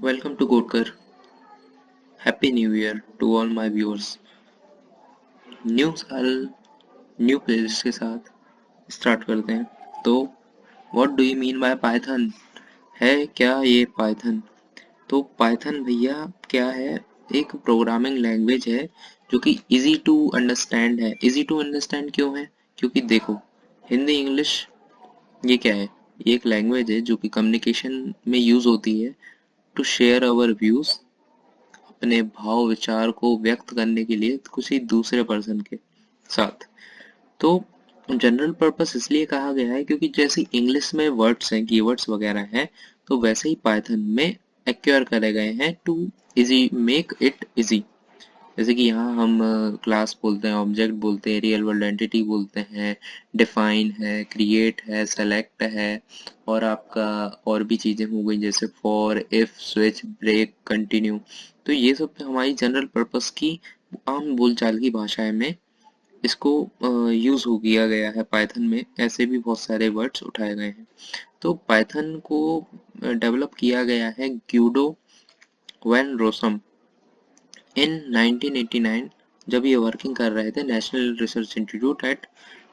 Welcome to Codekar. Happy New Year to all my viewers. New साल new playlist के साथ start करते हैं. तो what do you mean by Python? है क्या ये पाइथन? तो पाइथन भैया क्या है? एक प्रोग्रामिंग लैंग्वेज है जो कि इजी टू अंडरस्टैंड है. इजी टू अंडरस्टैंड क्यों है? क्योंकि देखो, हिंदी इंग्लिश ये क्या है? ये एक लैंग्वेज है जो कि कम्युनिकेशन में यूज होती है टू शेयर अवर व्यूज, अपने भाव विचार को व्यक्त करने के लिए किसी दूसरे पर्सन के साथ. तो जनरल पर्पस इसलिए कहा गया है क्योंकि जैसे इंग्लिश में वर्ड्स हैं, कीवर्ड्स वगैरह हैं, तो वैसे ही पाइथन में एक्वायर करे गए हैं to easy make it easy. जैसे कि यहाँ हम क्लास बोलते हैं, ऑब्जेक्ट बोलते हैं, रियल वर्ल्ड एंटिटी बोलते हैं, डिफाइन है, क्रिएट है, सेलेक्ट है, और आपका और भी चीजें हो गई जैसे for, if, switch, break, continue. तो ये सब हमारी जनरल पर्पस की आम बोलचाल की भाषा में इसको यूज हो किया गया है. पाइथन में ऐसे भी बहुत सारे वर्ड्स उठाए गए हैं. तो पाइथन को डेवलप किया गया है ग्यूडो वैन रोसम इन 1989, जब ये वर्किंग कर रहे थे national research institute eight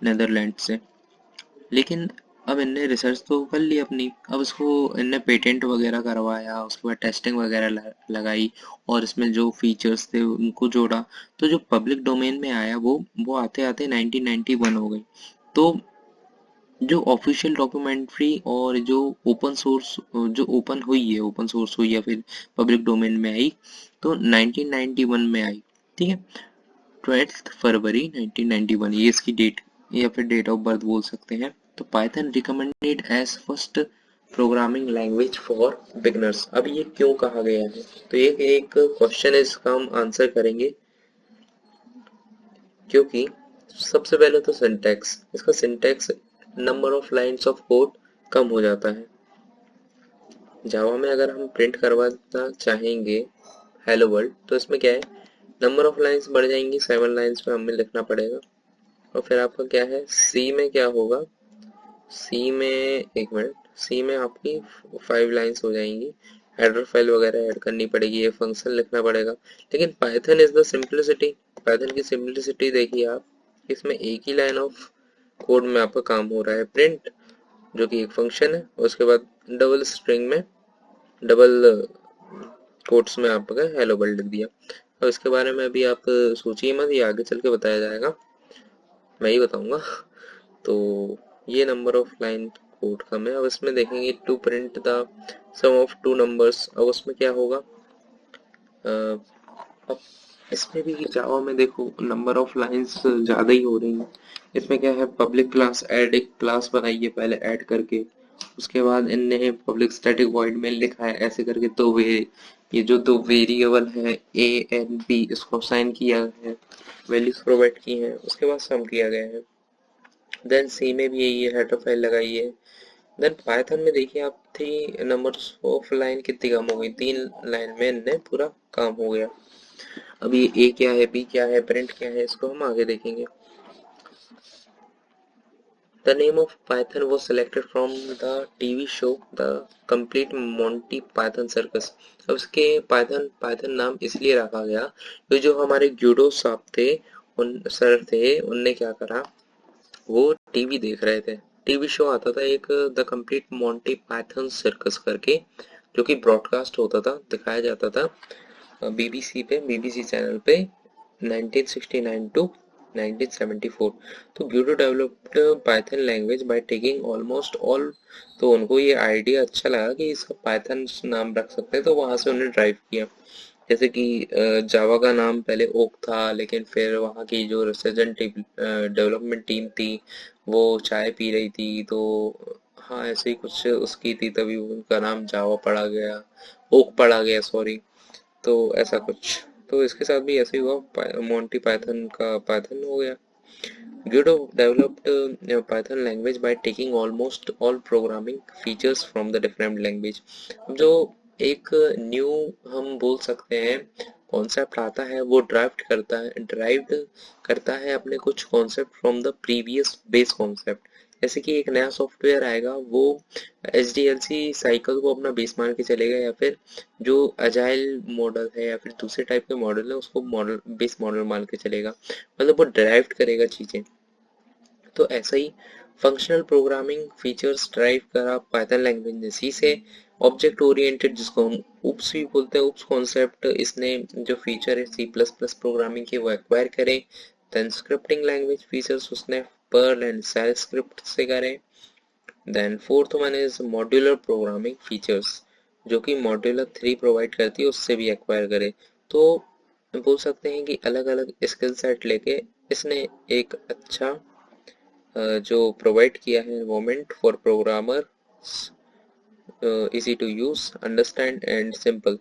Netherland से. लेकिन अब इनने रिसर्च तो कर ली अपनी, अब इसको इनने पेटेंट वगैरह करवाया, उसके बाद टेस्टिंग वगैरह लगाई, और इसमें जो फीचर्स थे उनको जोड़ा. तो जो पब्लिक डोमेन में आया वो आते आते 1991 हो गई. तो जो ऑफिशियल डॉक्यूमेंट्री और जो ओपन सोर्स, जो ओपन सोर्स हुई या फिर पब्लिक डोमेन में आई, तो 1991 में आई. ठीक है, 12 फरवरी 1991 ये इसकी डेट या फिर डेट ऑफ बर्थ बोल सकते हैं. तो Python recommended as first programming language for beginners. अब ये क्यों कहा गया है? तो एक एक क्वेश्चन है, इसका हम आंसर करेंगे. क्योंकि सबसे पहले तो सिंटैक्स, इसका syntax number of lines of code कम हो जाता है. जावा में अगर हम प्रिंट करवाना चाहेंगे हेलो वर्ल्ड, तो इसमें क्या है, नंबर ऑफ लाइंस बढ़ जाएंगी, 7 लाइंस में हमें लिखना पड़ेगा. और फिर आपका क्या है, सी में क्या होगा, सी में एक मिनट, सी में आपकी 5 लाइंस हो जाएंगी, हेडर फाइल वगैरह ऐड करनी पड़ेगी, ये फंक्शन लिखना पड़ेगा. लेकिन Python is the simplicity. Python की सिंपलिसिटी देखिए आप, इसमें एक ही लाइन ऑफ कोड में आपका काम हो रहा है, प्रिंट, जो कि एक फंक्शन है, उसके बाद डबल स्ट्रिंग में डबल कोट्स में आपका हेलो वर्ल्ड लिख दिया. अब इसके बारे में अभी आप सोचिए मत, ये आगे चल के बताया जाएगा, मैं ही बताऊंगा. तो ये नंबर ऑफ लाइन कोड कम है. अब इसमें देखेंगे to print the sum of two numbers. अब उसमें क्या होगा, अब इसमें भी जावा में देखो नंबर ऑफ लाइंस ज्यादा ही हो रही हैं. इसमें क्या है, पब्लिक क्लास ऐड, एक क्लास बनाई है पहले ऐड करके, उसके बाद इनने पब्लिक स्टैटिक वॉइड में लिखा है ऐसे करके. तो वे ये जो दो वेरिएबल है ए एंड बी, इसको असाइन किया है, वैल्यूज प्रोवाइड की हैं, उसके बाद सम किया गया है. देन सी में भी यही है, हेडर फाइल लगाई है. देन पाइथन में देखिए आप, थ्री नंबर्स ऑफ लाइन कितनी कम हो गई, 3 लाइन में इनने पूरा काम हो गया. अब ये ए क्या है, बी क्या है, प्रिंट क्या है, इसको हम आगे देखेंगे. The name of Python was selected from the TV show The Complete Monty Python Circus. अब इसके पाइथन नाम इसलिए रखा गया क्योंकि जो हमारे ग्यूडो साहब थे, उन सर थे, उनने क्या करा, वो टीवी देख रहे थे. टीवी शो आता था एक, the complete Monty Python circus करके, जो कि ब्रॉडकास्ट होता था, दिखाया जाता था बीबीसी पे, बीबीसी चैनल पे 1969 टू 1974. तो Guido developed Python language by taking almost all. तो उनको ये आइडिया अच्छा लगा कि इसका पाइथन नाम रख सकते हैं, तो वहां से उन्हें ड्राइव किया. जैसे कि जावा का नाम पहले ओक था, लेकिन फिर वहाँ की जो रिसर्च डेवलपमेंट टीम थी वो चाय पी रही थी, तो हाँ ऐसे ही कुछ उसकी थी, तभी उनका नाम जावा पड़ा गया, ओक पड़ा गया, सॉरी. तो ऐसा कुछ, तो इसके साथ भी ऐसे ही हुआ, मोंटी पाइथन का पाइथन हो गया. Guido developed Python language by taking almost all programming features from the different language. जो एक न्यू हम बोल सकते हैं कॉन्सेप्ट आता है, वो ड्राइव्ड करता है अपने कुछ concept from the previous base concept. जैसे कि एक नया सॉफ्टवेयर आएगा, वो HDLC साइकिल को अपना बेस मान के चलेगा, या फिर जो अजाइल मॉडल है या फिर दूसरे टाइप के मॉडल है उसको मॉडल बेस मॉडल मान के चलेगा, मतलब वो ड्राइव करेगा चीजें। तो ऐसा ही फंक्शनल प्रोग्रामिंग फीचर्स ड्राइव करा पाइथन लैंग्वेज ने सी से। ऑब्जेक्ट ओरिएंटेड, जिसको हम उप्स भी बोलते हैं, उप्स कॉन्सेप्ट, इसने जो फीचर है C++ प्रोग्रामिंग के वो एक्वायर करे। देन स्क्रिप्टिंग लैंग्वेज फीचर्स उसने पर्ल एंड सेल स्क्रिप्ट से करे। Then fourth one is modular programming features, जो कि मॉड्यूलर 3 प्रोवाइड करती है, उससे भी एक्वायर करे। तो बोल सकते हैं कि अलग अलग स्किल सेट लेके इसने एक अच्छा जो प्रोवाइड किया है environment for programmer, easy to use, understand and simple.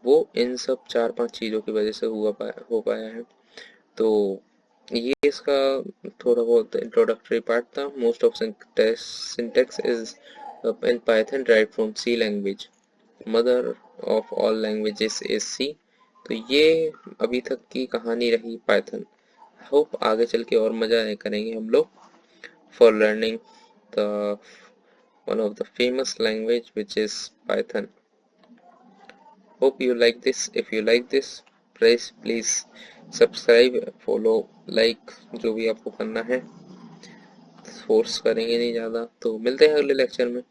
वो इन सब 4-5 चीज़ों की वजह से हो पाया है। तो ये इसका थोड़ा बहुत इंट्रोडक्टरी पार्ट था। Most of syntax is in Python derived from C language, mother of all languages is C. तो ये अभी तक की कहानी रही पाइथन। होप आगे चल के और मजा करेंगे हम लोग for learning the one of the famous language which is Python. Hope you like this. If you like this, please subscribe, follow, like, जो भी आपको करना है। फोर्स करेंगे नहीं ज़्यादा। तो मिलते हैं अगले लेक्चर में।